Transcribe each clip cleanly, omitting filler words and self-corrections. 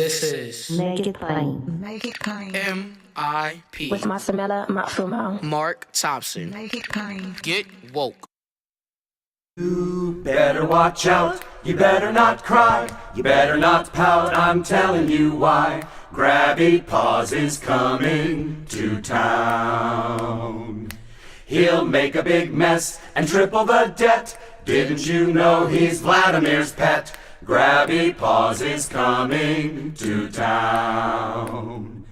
This is Make It Plain. Make it plain. M.I.P. With Masamela Matfumo. Mark Thompson. Make it plain. Get woke. You better watch out, you better not cry, you better not pout, I'm telling you why. Grabby Paws is coming to town. He'll make a big mess and triple the debt. Didn't you know he's Vladimir's pet? Grabby Paws is coming to town.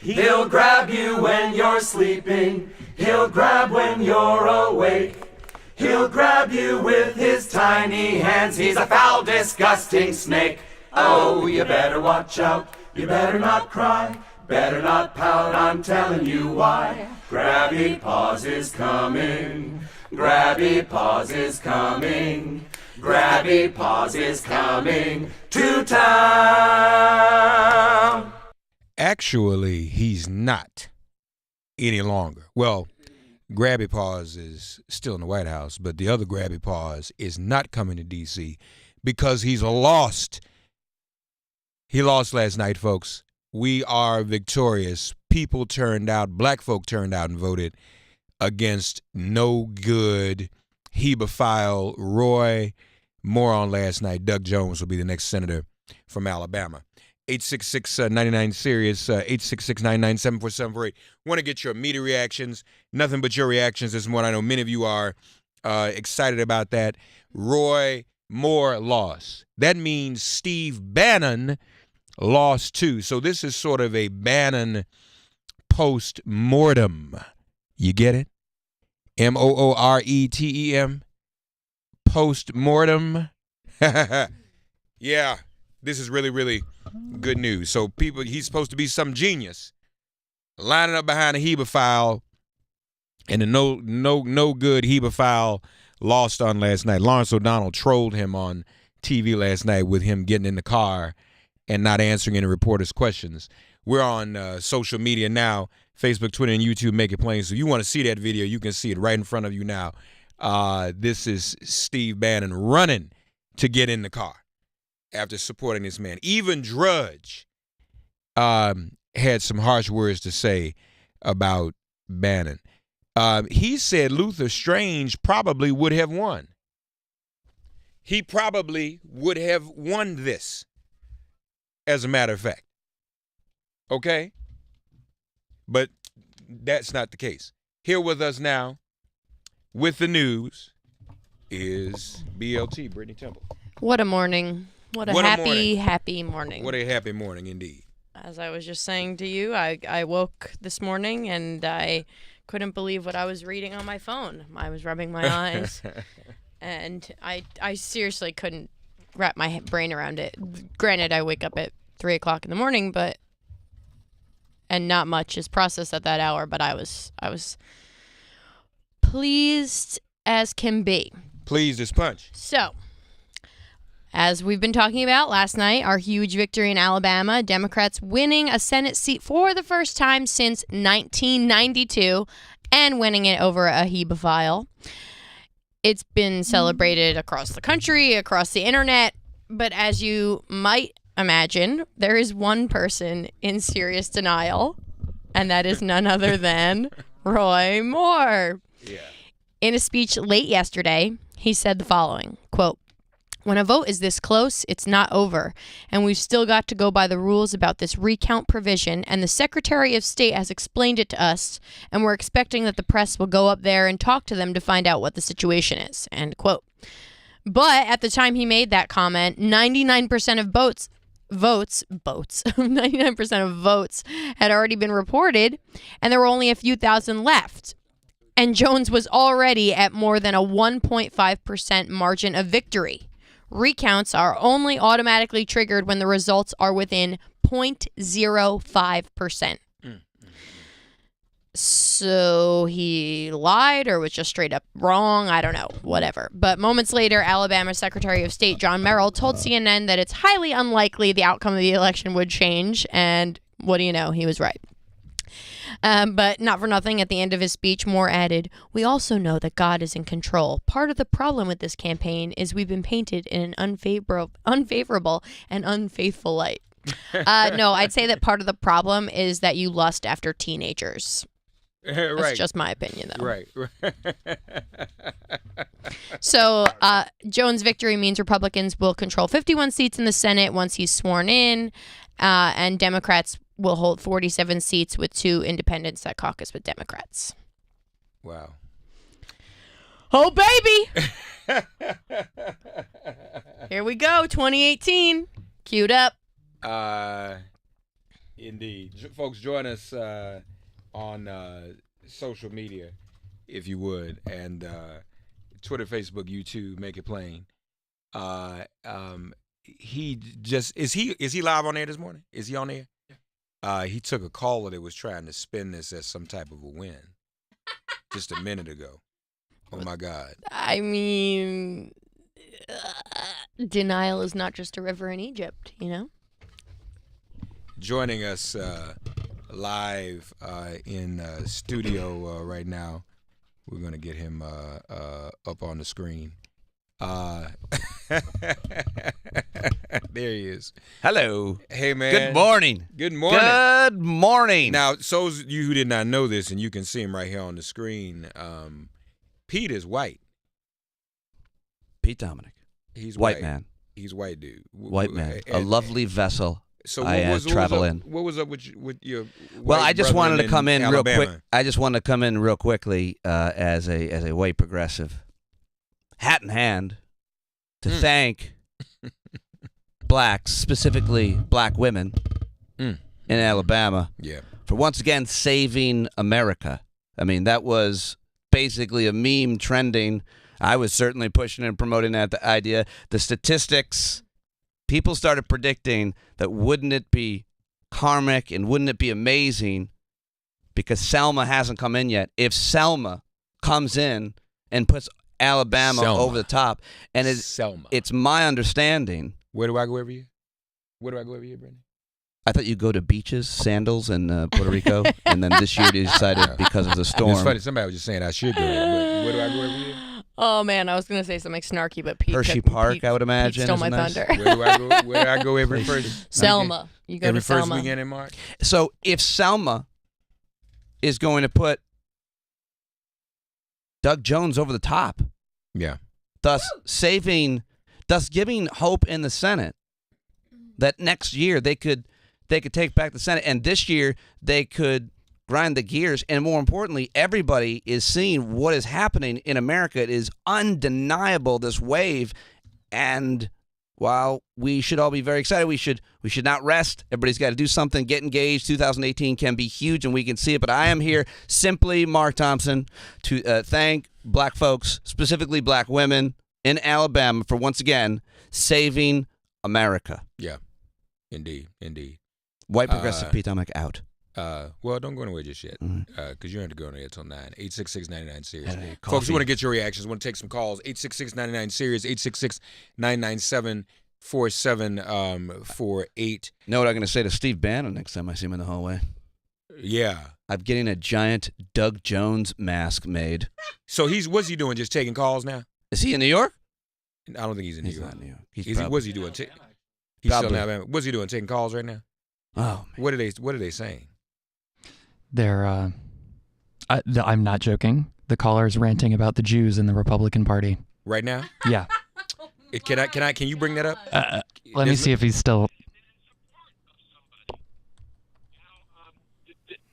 He'll grab you when you're sleeping, he'll grab when you're awake. He'll grab you with his tiny hands, he's a foul, disgusting snake. Oh, you better watch out, you better not cry, better not pout, I'm telling you why. Grabby Paws is coming, Grabby Paws is coming, Grabby Paws is coming to town. Actually, he's not any longer. Well, Grabby Paws is still in the White House, but the other Grabby Paws is not coming to D.C. because he's lost. He lost last night, folks. We are victorious. People turned out, black folk turned out and voted against no good hebephile Roy. More on last night. Doug Jones will be the next senator from Alabama. 866-99-SIRIUS, 866-997-4748. Want to get your media reactions. Nothing but your reactions this morning. I know many of you are excited about that. Roy Moore lost. That means Steve Bannon lost too. So this is sort of a Bannon post-mortem. You get it? M-O-O-R-E-T-E-M. Post-mortem. Yeah, this is really, really good news. So people, he's supposed to be some genius lining up behind a hebephile, and the no good hebephile lost on last night. Lawrence O'Donnell trolled him on TV last night with him getting in the car and not answering any reporters' questions. We're on social media now, Facebook, Twitter, and YouTube. Make it plain. So if you want to see that video, you can see it right in front of you now. This is Steve Bannon running to get in the car after supporting this man. Even Drudge had some harsh words to say about Bannon. He said Luther Strange probably would have won. He probably would have won this, as a matter of fact. Okay? But that's not the case. Here with us now with the news is BLT, Brittany Temple. What a morning. What a happy morning. What a happy morning indeed. As I was just saying to you, I woke this morning and I couldn't believe what I was reading on my phone. I was rubbing my eyes and I seriously couldn't wrap my brain around it. Granted, I wake up at 3 o'clock in the morning, and not much is processed at that hour, but I was pleased as can be. Pleased as punch. So, as we've been talking about last night, our huge victory in Alabama, Democrats winning a Senate seat for the first time since 1992 and winning it over a hebephile. It's been celebrated across the country, across the internet, but as you might imagine, there is one person in serious denial, and that is none other than Roy Moore. Yeah. In a speech late yesterday, he said the following, quote, "When a vote is this close, it's not over, and we've still got to go by the rules about this recount provision, and the Secretary of State has explained it to us, and we're expecting that the press will go up there and talk to them to find out what the situation is," end quote. But at the time he made that comment, 99% of votes 99% of votes had already been reported, and there were only a few thousand left. And Jones was already at more than a 1.5% margin of victory. Recounts are only automatically triggered when the results are within 0.05%. So he lied or was just straight up wrong. I don't know. Whatever. But moments later, Alabama Secretary of State John Merrill told CNN that it's highly unlikely the outcome of the election would change. And what do you know? He was right. But not for nothing, at the end of his speech, Moore added, "We also know that God is in control. Part of the problem with this campaign is we've been painted in an unfavorable and unfaithful light." No, I'd say that part of the problem is that you lust after teenagers. That's Right. just my opinion, though. Right. So Jones' victory means Republicans will control 51 seats in the Senate once he's sworn in, and Democrats will hold 47 seats with 2 independents that caucus with Democrats. Wow. Oh, baby! Here we go, 2018. Queued up. Indeed. Folks, join us on social media, if you would, and Twitter, Facebook, YouTube, make it plain. He just is he live on air this morning? Is he on air? Yeah. He took a caller that was trying to spin this as some type of a win just a minute ago. Oh my God. I mean, denial is not just a river in Egypt, you know? Joining us live in studio right now. We're going to get him up on the screen. There he is. Hello. Hey, man. Good morning. Good morning. Good morning. Now, so's you who did not know this, and you can see him right here on the screen, Pete is white. Pete Dominic. He's white man. He's white dude. White man. A And- lovely vessel. So I travel in. What was up with your? Well, I just wanted to come in real Alabama? quick. I just wanted to come in real quickly as a white progressive, hat in hand, to thank blacks, specifically black women in Alabama, for once again saving America. I mean, that was basically a meme trending. I was certainly pushing and promoting that idea. The statistics. People started predicting that wouldn't it be karmic and wouldn't it be amazing because Selma hasn't come in yet. If Selma comes in and puts Alabama over the top, and it's my understanding. Where do I go every year? Brandon? I thought you'd go to beaches, sandals in Puerto Rico, and then this year you decided because of the storm. It's funny. Somebody was just saying I should go. Where do I go every year? Oh, man, I was going to say something snarky, but Pete Hershey Park, I would imagine. Pete stole my nice. thunder. Where do I go? Where do I go every first? Selma. You go every to Selma. first weekend in March. So if Selma is going to put Doug Jones over the top, thus giving hope in the Senate that next year they could take back the Senate, and this year they could grind the gears, and more importantly, everybody is seeing what is happening in America. It is undeniable, this wave, and while we should all be very excited, we should not rest. Everybody's got to do something, get engaged. 2018 can be huge, and we can see it, but I am here simply, Mark Thompson, to thank black folks, specifically black women in Alabama, for once again saving America. Yeah, indeed. White progressive Pete Dominic out. Well, don't go anywhere just yet, because you don't have to go anywhere until 9. 866-99-SERIOUS. Hey, Folks, you want to get your reactions, want to take some calls, 866-99-SERIOUS, 866-997-4748. Know what I'm going to say to Steve Bannon next time I see him in the hallway? Yeah. I'm getting a giant Doug Jones mask made. So what's he doing, just taking calls now? Is he in New York? I don't think he's in New He's York. not in New York. What's he doing? He's still in Alabama. What's he doing, taking calls right now? Oh, man. What are they saying? They're, I'm not joking. The caller's ranting about the Jews in the Republican Party. Right now? Yeah. Can you bring that up? Let me see if he's still.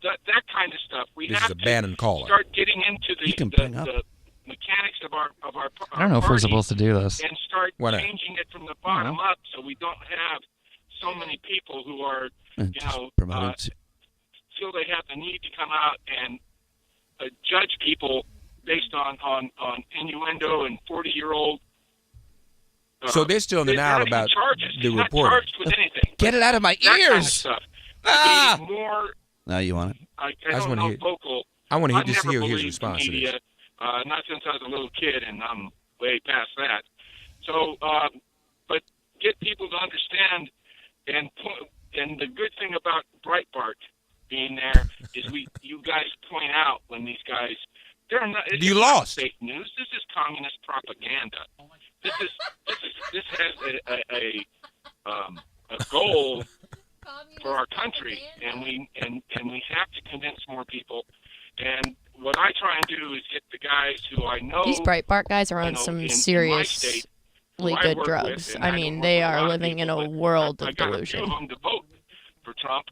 That kind of stuff. This is a Bannon caller. Start getting into the mechanics of our I don't know if we're party supposed to do this. and start Why not? changing it from the bottom up, so we don't have so many people who are feel they have the need to come out and judge people based on innuendo and 40-year-old. So they're still in denial about the He's not reporter. charged with anything. Get it out of my That ears! kind of stuff. Ah! Be more. No, you want it? I just don't wanna know, vocal. I want to I've just never hear his believed in response to media, this. not since I was a little kid, and I'm way past that. So, but get people to understand, and the good thing about Breitbart being there is you guys point out when these guys they're not. You lost. Fake news. This is communist propaganda. This has a goal for our country, and we have to convince more people. And what I try and do is get the guys who I know. These Breitbart guys are on in some my seriously state, who I good work drugs. with, and I don't mean, work they with are lot of living in people, a but world I of got a delusion. few of them to vote for Trump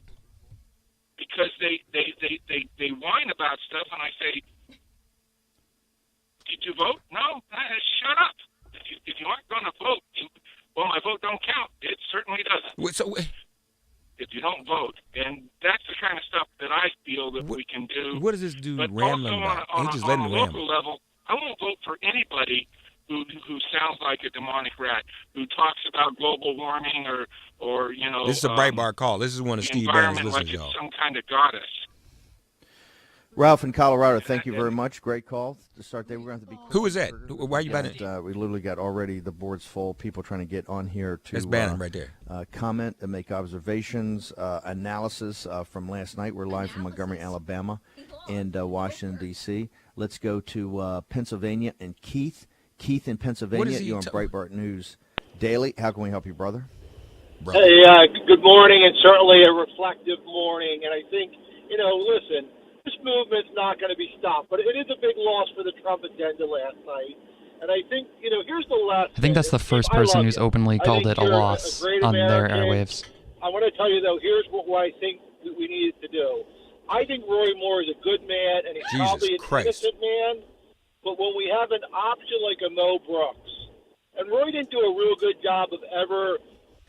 because they whine about stuff, and I say, "Did you vote? No. Shut up. If you aren't going to vote, well, my vote don't count. It certainly doesn't. So, If you don't vote, and that's the kind of stuff that I feel that we can do. what is this dude But rambling also about? on He just a letting it local ramble. level, I won't vote for anybody who sounds like a demonic rat, who talks about global warming or This is a Breitbart call. This is one of the Steve Bannon's environment like listeners, it's y'all. some kind of goddess. Ralph in Colorado, thank you very much. Great call to start there. We're going to have to be quick. Who is that? Why are you about And, it? we literally got already the boards full. People trying to get on here to That's Bannon right there. comment and make observations, analysis from last night. We're live from Montgomery, Alabama, and Washington, D.C. Let's go to Pennsylvania and Keith. Keith in Pennsylvania, he you're on Breitbart News Daily. How can we help you, brother? Hey, good morning, and certainly a reflective morning. And I think, listen, this movement's not going to be stopped, but it is a big loss for the Trump agenda last night. And I think, here's the lesson. I think that's the first person who's openly called it a loss on their airwaves. I want to tell you, though, here's what I think that we needed to do. I think Roy Moore is a good man, and he's Jesus probably an Christ. innocent man. But when we have an option like a Mo Brooks, and Roy didn't do a real good job of ever,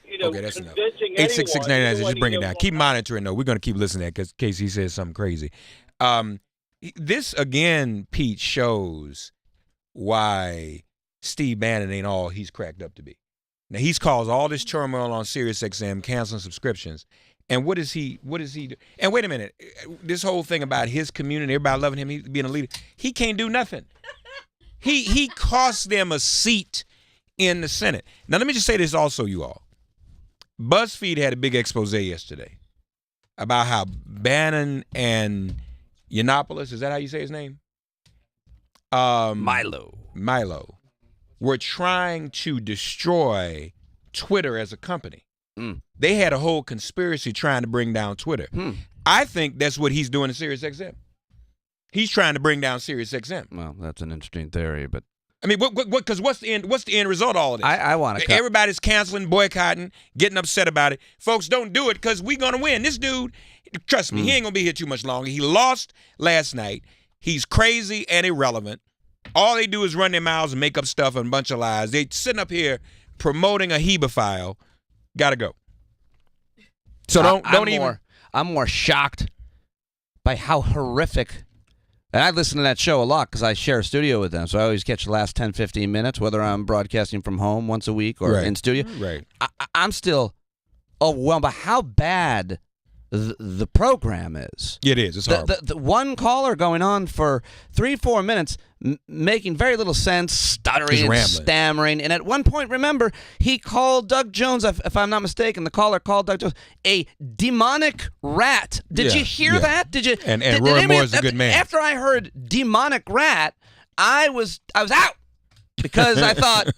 Okay, that's enough. convincing 86699 anyone. just bring it down. Keep monitoring, though. We're going to keep listening to that because in case he says something crazy. This, again, Pete, shows why Steve Bannon ain't all he's cracked up to be. Now, he's caused all this turmoil on SiriusXM, canceling subscriptions. And what is he do? And wait a minute. This whole thing about his community, everybody loving him, he being a leader, he can't do nothing. He cost them a seat in the Senate. Now, let me just say this also, you all. BuzzFeed had a big expose yesterday about how Bannon and Yiannopoulos, is that how you say his name? Milo. Were trying to destroy Twitter as a company. Mm. They had a whole conspiracy trying to bring down Twitter. I think that's what he's doing to SiriusXM. He's trying to bring down SiriusXM. Well, that's an interesting theory, but I mean, because what's the end result of all of this? I want to. Everybody's canceling, boycotting, getting upset about it. Folks, don't do it because we're going to win. This dude, trust me, he ain't going to be here too much longer. He lost last night. He's crazy and irrelevant. All they do is run their mouths and make up stuff and a bunch of lies. They sitting up here promoting a hebephile. Got to go. So don't even. I'm more shocked by how horrific. And I listen to that show a lot because I share a studio with them. So I always catch the last 10, 15 minutes, whether I'm broadcasting from home once a week or in studio. Right. I'm still overwhelmed by how bad the program is. It is. It's horrible. The one caller going on for 3-4 minutes, making very little sense, stuttering, and stammering. And at one point, remember, he called Doug Jones, if I'm not mistaken, the caller called Doug Jones a demonic rat. Did you hear that? Did you? And Roy Moore's a good man. After I heard demonic rat, I was out. Because I thought,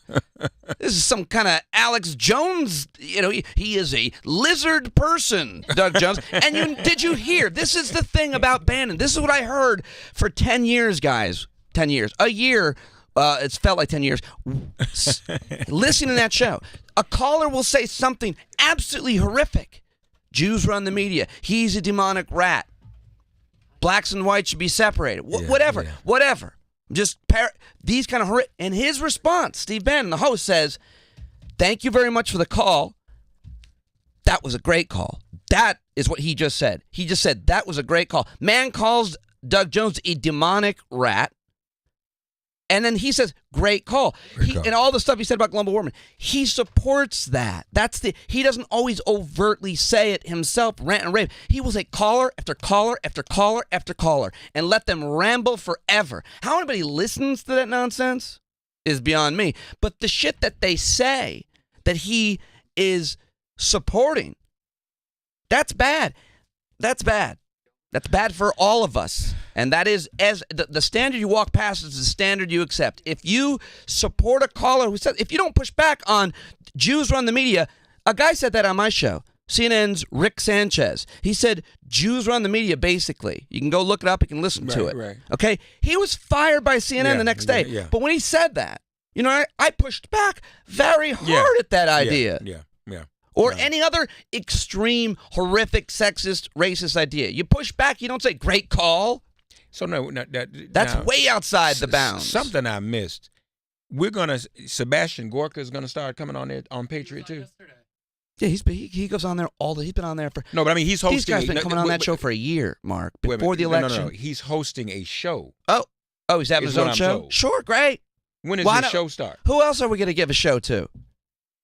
this is some kind of Alex Jones, he is a lizard person, Doug Jones. And did you hear? This is the thing about Bannon. This is what I heard for 10 years, guys. 10 years. A year. It's felt like 10 years. Listening to that show. A caller will say something absolutely horrific. Jews run the media. He's a demonic rat. Blacks and whites should be separated. Whatever. Just these kind of horrific. And his response, Steve Bannon, the host, says, "Thank you very much for the call. That was a great call." That is what he just said. He just said, that was a great call. Man calls Doug Jones a demonic rat. And then he says, great call. And all the stuff he said about global warming, he supports that. He doesn't always overtly say it himself, rant and rave. He will say caller after caller after caller after caller and let them ramble forever. How anybody listens to that nonsense is beyond me. But the shit that they say that he is supporting, that's bad. That's bad. That's bad for all of us. And that is, as the standard you walk past is the standard you accept. If you support a caller who says, if you don't push back on Jews run the media, a guy said that on my show. CNN's Rick Sanchez. He said Jews run the media, basically. You can go look it up. You can listen to it. Right. Okay? He was fired by CNN the next day. Yeah. But when he said that, I pushed back very hard at that idea. Yeah. Or any other extreme, horrific, sexist, racist idea. You push back, you don't say, great call. So That's way outside the bounds. Something I missed. Sebastian Gorka is gonna start coming on there on Patriot too. Yeah, he goes on there he's been on there for. No, but I mean he's hosting. These guys been coming on that show for a year, Mark. Before the election. No. He's hosting a show. Oh, he's having his own show. Told. Sure, great. When does the show start? Who else are we gonna give a show to?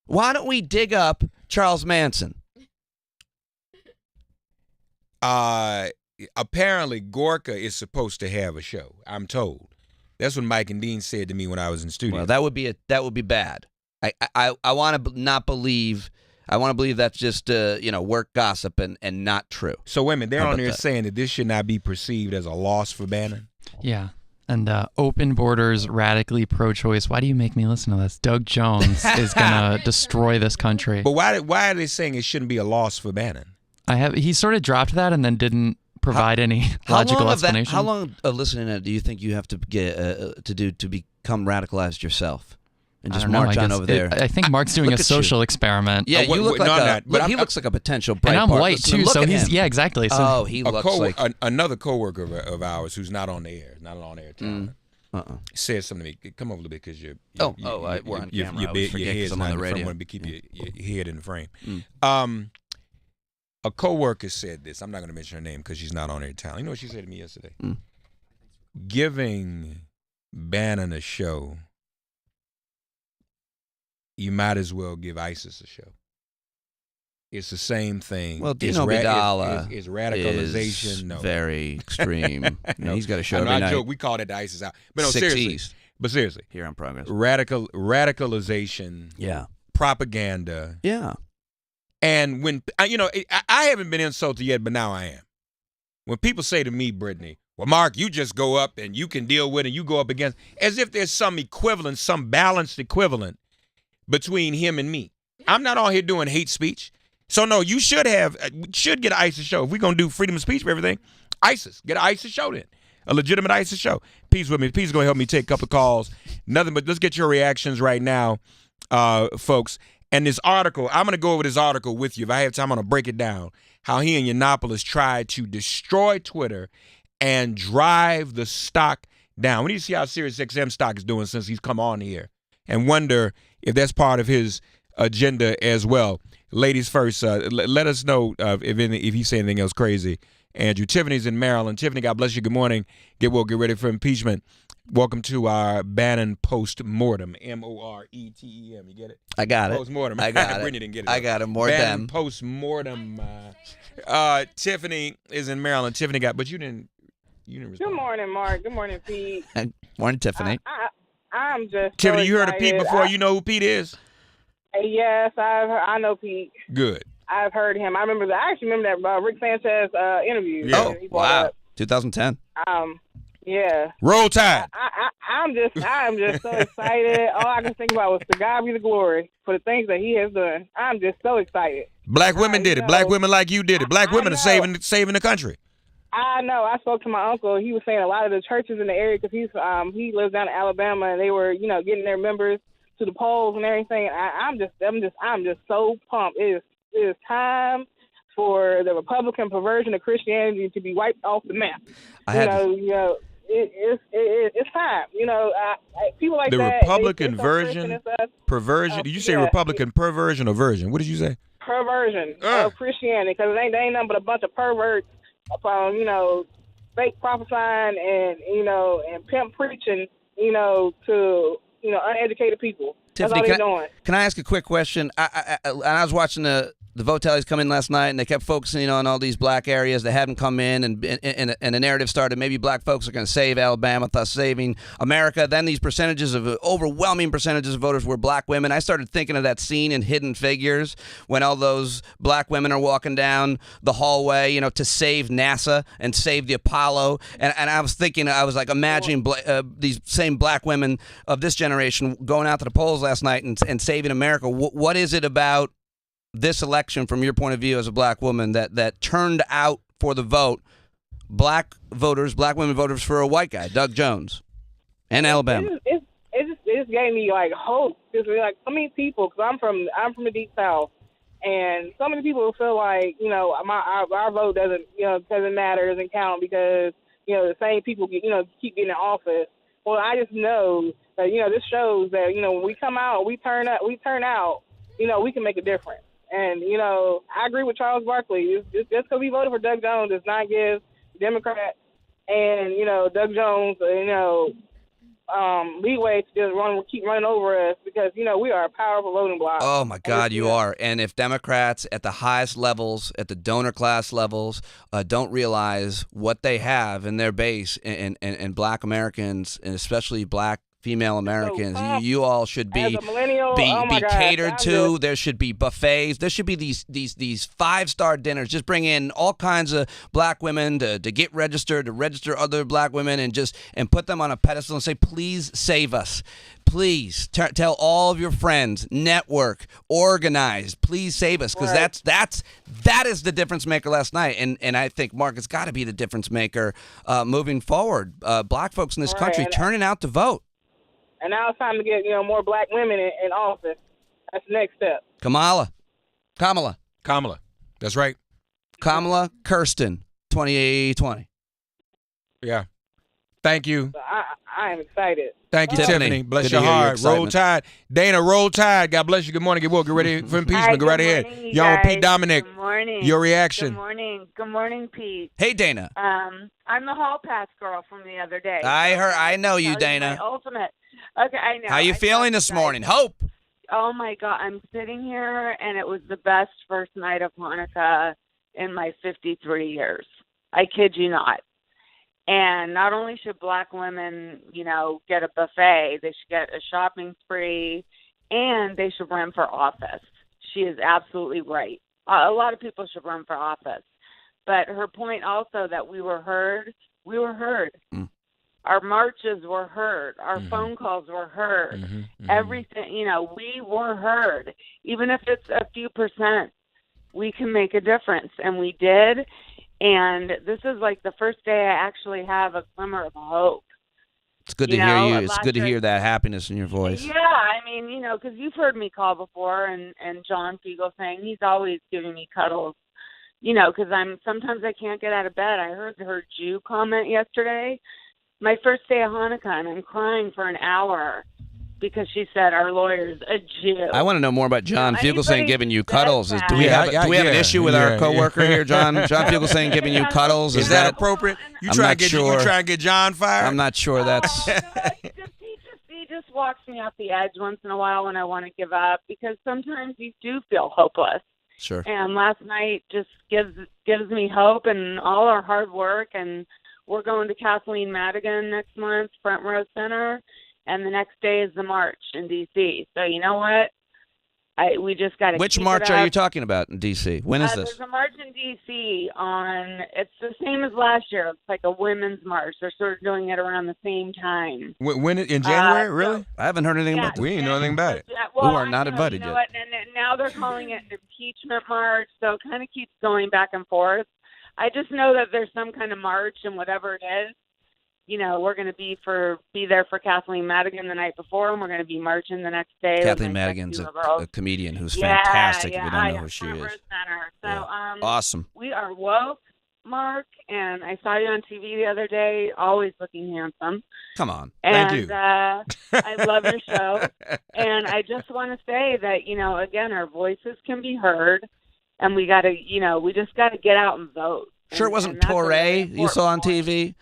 Why don't we dig up Charles Manson? Apparently Gorka is supposed to have a show. I'm told. That's what Mike and Dean said to me when I was in studio. Well, that would be bad. I want to not believe. I want to believe that's just work gossip and not true. So women, they're on there saying that this should not be perceived as a loss for Bannon. Yeah. And open borders, radically pro-choice. Why do you make me listen to this? Doug Jones is gonna destroy this country. But why are they saying it shouldn't be a loss for Bannon? He sort of dropped that and then didn't provide any logical explanation. How long of listening do you think you have to get to become radicalized yourself and just march on over there? I think Mark's doing a social experiment. Yeah, you look like he looks like a potential Breitbart. And I'm white too, so he's exactly. So he looks like another coworker of ours who's not on the air, not on air. Said something to me. Come over a little bit because you're we're on camera. Your head's not in the frame. I want to keep your head in the frame. A coworker said this. I'm not going to mention her name because she's not on air town. You know what she said to me yesterday? Giving Bannon a show, you might as well give ISIS a show. It's the same thing. Well, Dino Bidala is radicalization. Is very extreme. He's got a show every night. Joke. We call that the ISIS out. But no, 6 seriously. East. But seriously. Here on Progress. Radicalization. Yeah. Propaganda. Yeah. And when, I haven't been insulted yet, but now I am. When people say to me, Brittany, well, Mark, you just go up and you can deal with it, you go up against, as if there's some equivalent, some balanced equivalent between him and me. I'm not on here doing hate speech. So, no, you should get an ISIS show. If we're going to do freedom of speech for everything, get an ISIS show then. A legitimate ISIS show. Peace with me. Peace is going to help me take a couple of calls. Nothing but let's get your reactions right now, folks. And this article, I'm going to go over this article with you. If I have time, I'm going to break it down. How he and Yiannopoulos tried to destroy Twitter and drive the stock down. We need to see how SiriusXM stock is doing since he's come on here and wonder if that's part of his agenda as well. Ladies first, let us know if he say anything else crazy. Andrew, Tiffany's in Maryland. Tiffany, God bless you. Good morning. Get ready for impeachment. Welcome to our Bannon post-mortem, M-O-R-E-T-E-M. You get it? I got it. Post-mortem. I got it. Brittany didn't get it. I got it. Bannon post-mortem. Tiffany is in Maryland. Tiffany but you didn't respond. Good morning, Mark. Good morning, Pete. Morning, Tiffany. I'm just Tiffany, so you heard of Pete before? you know who Pete is? Yes, I know Pete. Good. I've heard him. I actually remember that Rick Sanchez interview. Yeah. Oh, wow. 2010. Yeah. Roll Tide. I'm just so excited. All I can think about was to God be the glory for the things that he has done. I'm just so excited. Black women did it. Black women like you did it. Black women are saving the country. I know. I spoke to my uncle. He was saying a lot of the churches in the area because he lives down in Alabama and they were getting their members to the polls and everything. I'm just so pumped. It is time for the Republican perversion of Christianity to be wiped off the map. It's time. People like the that. Republican perversion. Did you say Republican perversion or version? What did you say? Perversion of Christianity, because they ain't nothing but a bunch of perverts upon fake prophesying and pimp preaching to uneducated people. Tiffany, that's all they're doing. Can I ask a quick question? I was watching the vote tallies come in last night, and they kept focusing on all these black areas that hadn't come in, and the narrative started, maybe black folks are going to save Alabama, thus saving America. Then these overwhelming percentages of voters were black women. I started thinking of that scene in Hidden Figures when all those black women are walking down the hallway, to save NASA and save the Apollo. And I was thinking, imagining these same black women of this generation going out to the polls last night and saving America. What is it about this election from your point of view as a black woman that turned out for the vote black women voters for a white guy, Doug Jones, and Alabama? It just gave me like hope. Because like so many people, because I'm from the deep south, and so many people feel like our vote doesn't matter, doesn't count because the same people keep getting in office. Well, I just know that this shows that when we come out, we turn out, we can make a difference. And I agree with Charles Barkley. Just because we voted for Doug Jones does not give Democrats and Doug Jones leeway to just keep running over us because we are a powerful voting bloc. Oh my God, you are. And if Democrats at the highest levels, at the donor class levels, don't realize what they have in their base and black Americans, and especially black female Americans, you all should be catered to. There should be buffets. There should be these 5-star dinners. Just bring in all kinds of black women to get registered, to register other black women, and put them on a pedestal and say, please save us. Please tell all of your friends, network, organize. Please save us, because that is the difference maker last night. And I think, Mark, it's got to be the difference maker moving forward. Black folks in this country turning out to vote. And now it's time to get more black women in office. That's the next step. Kamala. That's right. Kamala Kirsten, 2020. Yeah. Thank you. So I am excited. Thank you, Tiffany. Bless your heart. Roll Tide. Dana, roll Tide. God bless you. Good morning. Get woke. Get ready for impeachment. Hi, Go right ahead. Young Pete Dominic. Good morning. Your reaction. Good morning. Good morning, Pete. Hey, Dana. I'm the hall pass girl from the other day. I know you, Dana. My ultimate. Okay, I know. How you feeling this morning? Hope. Oh my God, I'm sitting here, and it was the best first night of Hanukkah in my 53 years. I kid you not. And not only should black women, get a buffet, they should get a shopping spree, and they should run for office. She is absolutely right. A lot of people should run for office. But her point also that we were heard. Mm. Our marches were heard. Our phone calls were heard. Everything, we were heard. Even if it's a few percent, we can make a difference. And we did. And this is like the first day I actually have a glimmer of hope. It's good to hear you. It's good to hear that happiness in your voice. Yeah, I mean, because you've heard me call before, and John Fiegel saying he's always giving me cuddles. Because sometimes I can't get out of bed. I heard her Jew comment yesterday. My first day of Hanukkah, and I'm crying for an hour because she said our lawyer's a Jew. I want to know more about John Fugelsang giving you cuddles. Do we have an issue with our coworker here, John? John Fugelsang giving you cuddles? Is that appropriate? You I'm try not sure. You try and get John fired? I'm not sure that's. He just walks me off the edge once in a while when I want to give up, because sometimes you do feel hopeless. Sure. And last night just gives me hope, and all our hard work, and we're going to Kathleen Madigan next month, Front Row Center, and the next day is the march in D.C. So you know what? We just got to. Which march are you talking about in D.C.? When is this? There's a march in D.C. it's the same as last year. It's like a women's march. They're sort of doing it around the same time. When in January? Really? I haven't heard anything about it. We didn't know anything about it. Well, we are not invited yet. yet. And now they're calling it an impeachment march, so it kind of keeps going back and forth. I just know that there's some kind of march, and whatever it is, we're going to be there for Kathleen Madigan the night before, and we're going to be marching the next day. Kathleen Madigan's a comedian who's fantastic. If you don't know who she is. So, awesome. We are woke, Mark, and I saw you on TV the other day, always looking handsome. Come on. And, thank you. I love your show. And I just want to say that, again, our voices can be heard, and we got to, we just got to get out and vote. Sure, it wasn't Torre you saw on TV?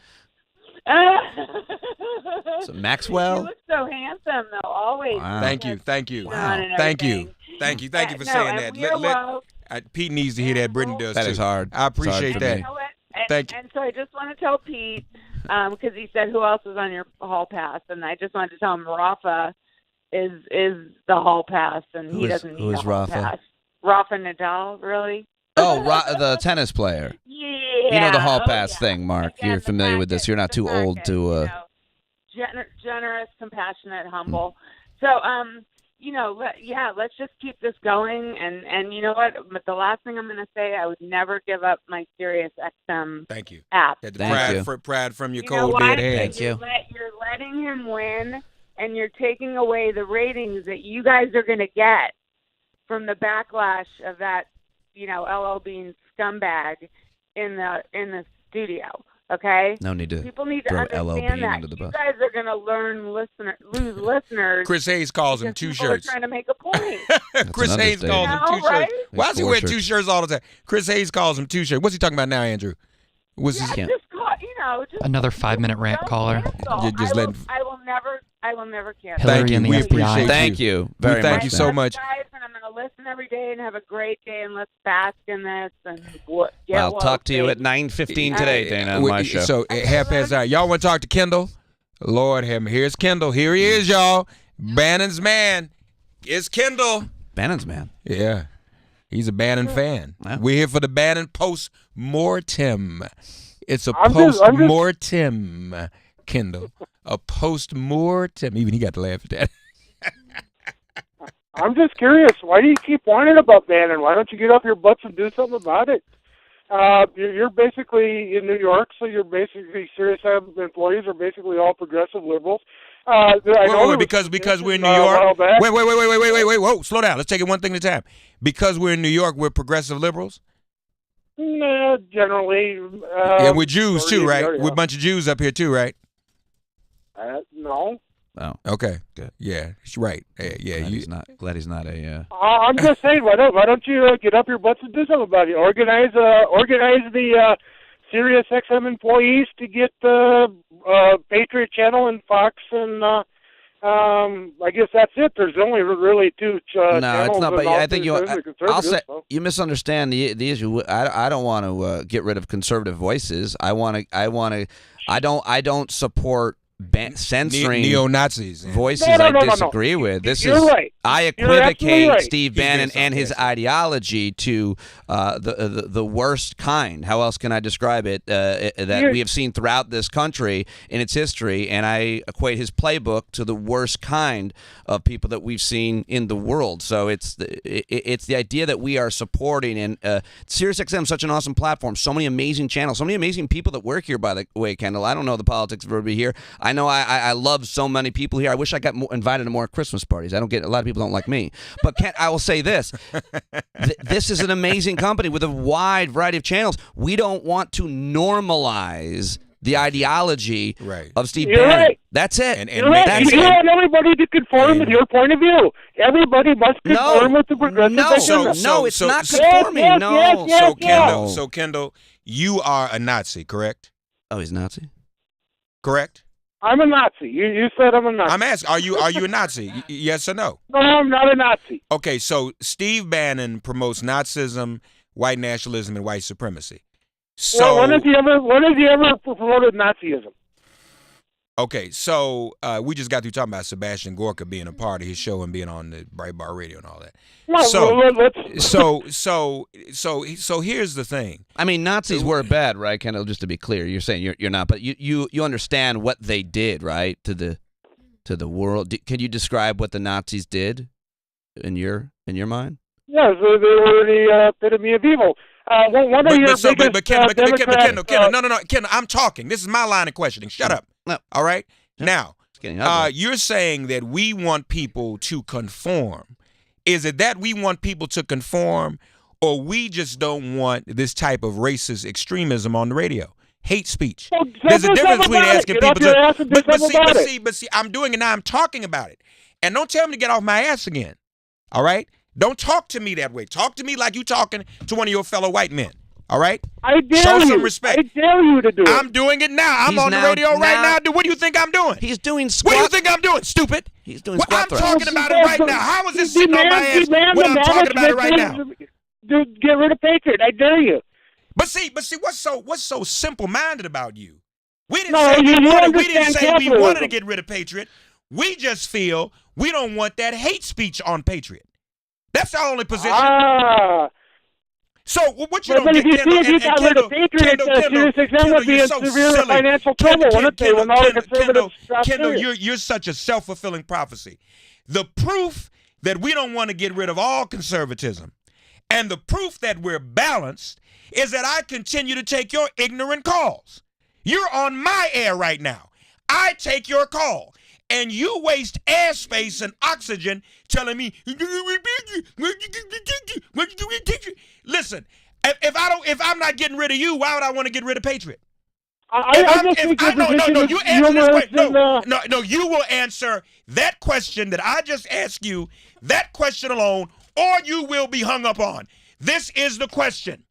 So Maxwell? You look so handsome, though, always. Wow. Thank you. Thank you. Wow. Thank you for saying that. Pete needs to hear that. Brittany does, That too. is hard. I appreciate that. You know what? Thank you. And so I just want to tell Pete, because he said, who else is on your hall pass? And I just wanted to tell him Rafa is the hall pass, and he doesn't need a hall pass. Rafa Nadal, really? Oh, the tennis player. Yeah. You know the hall pass thing, Mark. Again, you're familiar with this. You're not too old to... generous, compassionate, humble. So, let's just keep this going. And you know what? But the last thing I'm going to say, I would never give up my Sirius XM Thank you. app. Had the Thank pride from your You know cold why? dead hands. Thank you. You're letting him win, and you're taking away the ratings that you guys are going to get from the backlash of that, LL Bean scumbag in the studio. Okay? No need to People need to throw LL Bean understand that. under the You bus. guys are going to lose listeners. Chris Hayes calls him because two people shirts. are trying to make a point. Chris an Hayes calls him understatement. two Right? shirts. Why does he Four wear shirts. 2 shirts all the time? Chris Hayes calls him 2 shirts. What's he talking about now, Andrew? What's his? Yeah, just call, just Another 5-minute rant caller. You just letting- I will never cancel. Thank Hillary you. and the We FBI. appreciate Thank you very thank much. you so love much. Guys, and I'm going to listen every day and have a great day, and let's bask in this. And get I'll woke, talk to you baby. at 9:15 today, Dana, on my show. So at half past hour. Y'all want to talk to Kendall? Lord have me. Here's Kendall. Here he is, y'all. Bannon's man. It's Kendall. Bannon's man. Yeah. He's a Bannon fan. Yeah. We're here for the Bannon post-mortem. It's a I'm just- post-mortem, Kendall. A post-mortem. Even he got to laugh at that. I'm just curious. Why do you keep whining about Bannon? Why don't you get off your butts and do something about it? You're basically in New York, so you're basically Sirius employees are basically all progressive liberals. Wait, because we're in New York. Wait, whoa, slow down. Let's take it one thing at a time. Because we're in New York, we're progressive liberals. Nah, generally. And we're Jews too, right? yeah. We're a bunch of Jews up here too, right? No. Oh, Okay. Good. Yeah, he's right. Yeah, glad he's not a. I'm just saying, why don't you get up your butts and do something about it? Organize the Sirius XM employees to get Patriot Channel and Fox, and I guess that's it. There's only really 2 channels. No, it's not. But I think I'll say you misunderstand the issue. I don't want to get rid of conservative voices. I don't support censoring neo-Nazis voices No. I disagree with. This You're is right. I You're absolutely equivocate right. Steve He's being Bannon and his sarcastic. ideology to the worst kind. How else can I describe it? That we have seen throughout this country in its history, and I equate his playbook to the worst kind of people that we've seen in the world. So it's the idea that we are supporting, and SiriusXM is such an awesome platform. So many amazing channels, so many amazing people that work here. By the way, Kendall, I don't know the politics of everybody here. I know I love so many people here. I wish I got invited to more Christmas parties. I don't get a lot of people don't like me, but I will say this: this is an amazing company with a wide variety of channels. We don't want to normalize the ideology of Steve You're Bannon. right. That's it. You're right. That's You it. want everybody to conform with your point of view. Everybody must conform with the progressive agenda. No, it's not conforming. Yes, So Kendall, you are a Nazi, correct? Oh, he's Nazi? Correct? I'm a Nazi. You said I'm a Nazi. I'm asking, are you a Nazi? Yes or no? No, I'm not a Nazi. Okay, so Steve Bannon promotes Nazism, white nationalism, and white supremacy. So Well, when has he ever promoted Nazism? okay, so we just got through talking about Sebastian Gorka being a part of his show and being on the Breitbart Radio and all that. No, So here's the thing. I mean, Nazis were bad, right, Kendall? Just to be clear, you're saying you're not, but you understand what they did, right, to the world. Can you describe what the Nazis did in your mind? Yeah, so they were the epitome of evil. One of your biggest Kendall, Kendall, I'm talking. This is my line of questioning. Shut up. No. All right? Now, ugly. you're saying that we want people to conform. Is it that we want people to conform, or we just don't want this type of racist extremism on the radio? Hate speech. Well, There's a difference between asking people to. But see, I'm doing it now. I'm talking about it. And don't tell me to get off my ass again. All right? Don't talk to me that way. Talk to me like you talking to one of your fellow white men. All right? I dare Show you. some respect. I dare you to do it. I'm doing it now. I'm He's on the now- radio right now- now. What do you think I'm doing? He's doing What squat. do you think I'm doing, stupid? He's doing Well, squat I'm thrusts. talking about it right now. How is this sitting on my ass Demand when I'm the talking about it right now? management get rid of Patriot. I dare you. But see, what's so simple-minded about you? We didn't No, say you we wanted understand to capitalism. get rid of Patriot. We just feel we don't want that hate speech on Patriot. That's our only position. So what you But don't if get, you Kendall, see if you and got rid of Patriot, Sirius XM would be you're in so severe silly. financial trouble, wouldn't they? When all the conservatives dropped Kendall, Sirius. you're such a self-fulfilling prophecy. The proof that we don't want to get rid of all conservatism. And the proof that we're balanced is that I continue to take your ignorant calls. You're on my air right now. I take your call. And you waste airspace and oxygen telling me, listen, if I'm not getting rid of you, why would I want to get rid of Patriot? No, you answer this question. No, you will answer that question that I just asked you, that question alone, or you will be hung up on. This is the question.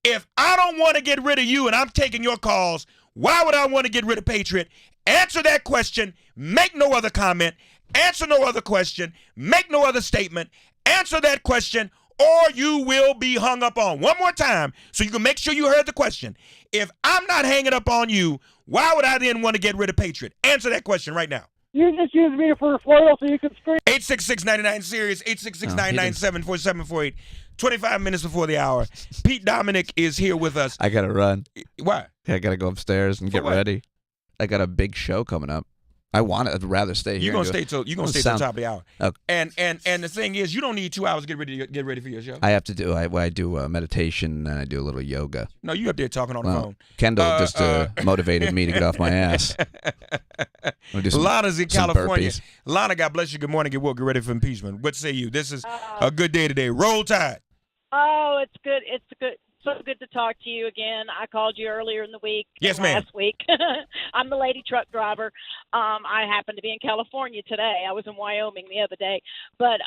If I don't want to get rid of you and I'm taking your calls, why would I want to get rid of Patriot? Answer that question, make no other comment, answer no other question, make no other statement, answer that question, or you will be hung up on. One more time, so you can make sure you heard the question. If I'm not hanging up on you, why would I then want to get rid of Patriot? Answer that question right now. You just use me for a foil so you can scream. 866-99-SERIOUS, 866-997-4748. 25 minutes before the hour. Pete Dominic is here with us. I got to run. Why? I got to go upstairs and get ready. I got a big show coming up. I'd rather stay here. You're gonna stay till the top of the hour. Okay. And the thing is, you don't need 2 hours to get ready for your show. I have to do. I do meditation and I do a little yoga. No, you up there talking on the phone. Kendall just motivated me to get off my ass. Lana's in California. Lana, God bless you. Good morning. Get ready for impeachment. What say you? This is a good day today. Roll Tide. Oh, it's good. It's good. So good to talk to you again. I called you earlier in the week. Yes, ma'am. Last week. I'm the lady truck driver. I happen to be in California today. I was in Wyoming the other day. But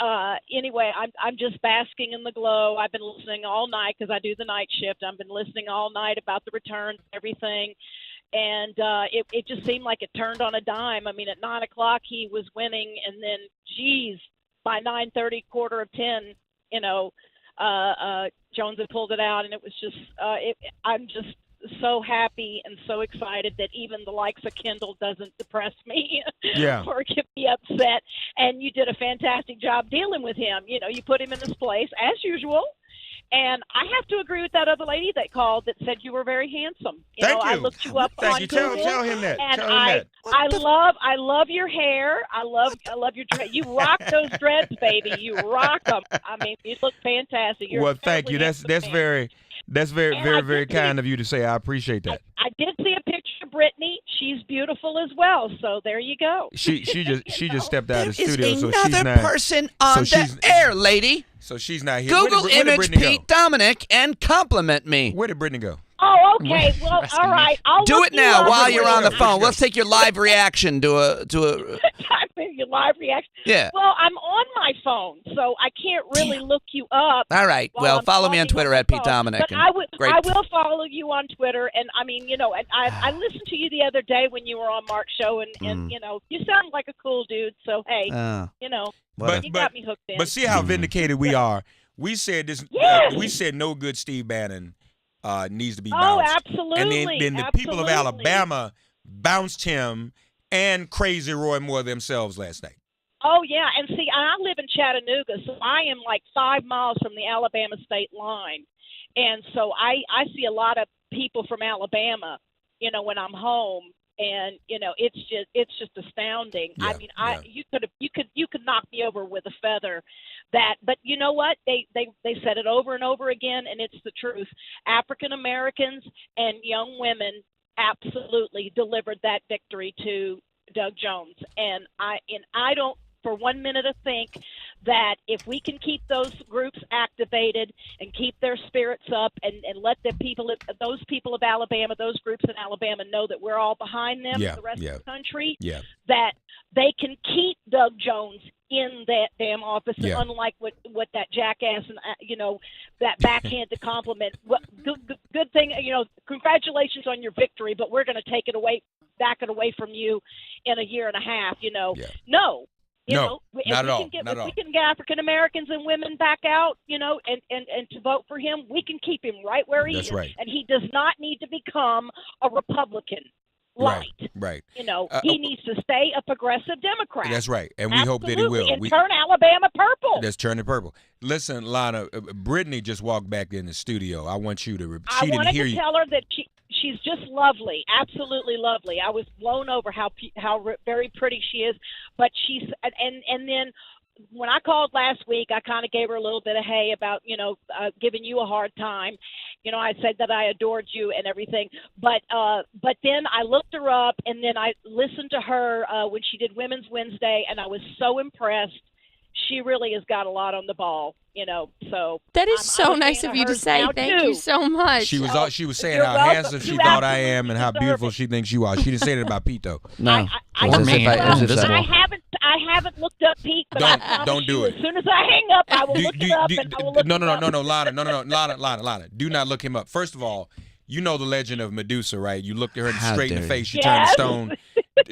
anyway, I'm just basking in the glow. I've been listening all night because I do the night shift. I've been listening all night about the returns and everything. And it just seemed like it turned on a dime. I mean, at 9 o'clock he was winning. And then, geez, by 9:30, quarter of 10, Jones had pulled it out, and it was just I'm just so happy and so excited that even the likes of Kendall doesn't depress me or get me upset. And you did a fantastic job dealing with him. You put him in his place, as usual. And I have to agree with that other lady that called that said you were very handsome. Thank you. I looked you up on Google. Tell him that. And tell him that. I love your hair. I love your dreads. You rock those dreads, baby. You rock them. I mean, you look fantastic. You're thank you. That's very kind of you to say. I appreciate that. I did see a picture of Brittany. She's beautiful as well. So there you go. She just stepped out of the There's studio. So she's another not person on the air, lady. So she's not here. Google where did image Brittany Pete go? Dominic and compliment me. Where did Brittany go? Oh, okay. Well, all right. I'll do look it now you up. while you're on the phone. Let's take your live reaction to a. Your live reaction. Yeah. Well, I'm on my phone, so I can't really look you up. All right. Well, follow me on Twitter at Pete Dominic. But I will follow you on Twitter, and I mean, and I listened to you the other day when you were on Mark's show, and you sound like a cool dude. So hey, you got me hooked in. But see how vindicated we are. We said this. We said no good Steve Bannon needs to be bounced. Oh, absolutely. And then the people of Alabama bounced him and Crazy Roy Moore themselves last night. Oh, yeah. And see, I live in Chattanooga, so I am like 5 miles from the Alabama state line. And so I see a lot of people from Alabama, when I'm home. And, it's just astounding. Yeah, I mean, you could knock me over with a feather. But you know what? They said it over and over again, and it's the truth. African Americans and young women absolutely delivered that victory to Doug Jones. And I don't for 1 minute think that if we can keep those groups activated and keep their spirits up and let those people of Alabama, those groups in Alabama know that we're all behind them, the rest of the country, that they can keep Doug Jones in that damn office, and unlike what that jackass and that backhanded compliment. Good thing, congratulations on your victory, but we're going to take it back from you in a year and a half. No. Not at all. If we can get African Americans and women back out, and to vote for him, we can keep him right where he is. Right. And he does not need to become a Republican. Right. He needs to stay a progressive Democrat. That's right. And we hope that he will. And turn Alabama purple. Let's turn it purple. Listen, Lana, Brittany just walked back in the studio. I want you to I wanted to tell her that she's just lovely, absolutely lovely. I was blown over how very pretty she is. But she's and then when I called last week, I kind of gave her a little bit of hay about, giving you a hard time. I said that I adored you and everything. But then I looked her up, and then I listened to her when she did Women's Wednesday, and I was so impressed. She really has got a lot on the ball, so. That is I'm so a nice fan of you to hers say. now, Thank too. you so much. She was saying You're how welcome. handsome she You thought I absolutely am and how deserve beautiful it. she thinks you are. She didn't say that about Pete though. No. I As if I- as if well, that- I haven't looked up Pete, but I promise Don't do you, it. As soon as I hang up, I will look it up, and I will look no, it no, up. no, Lana. Do not look him up. First of all, you know the legend of Medusa, right? You looked at her How straight in dare the you. face. She turned to Yes. stone.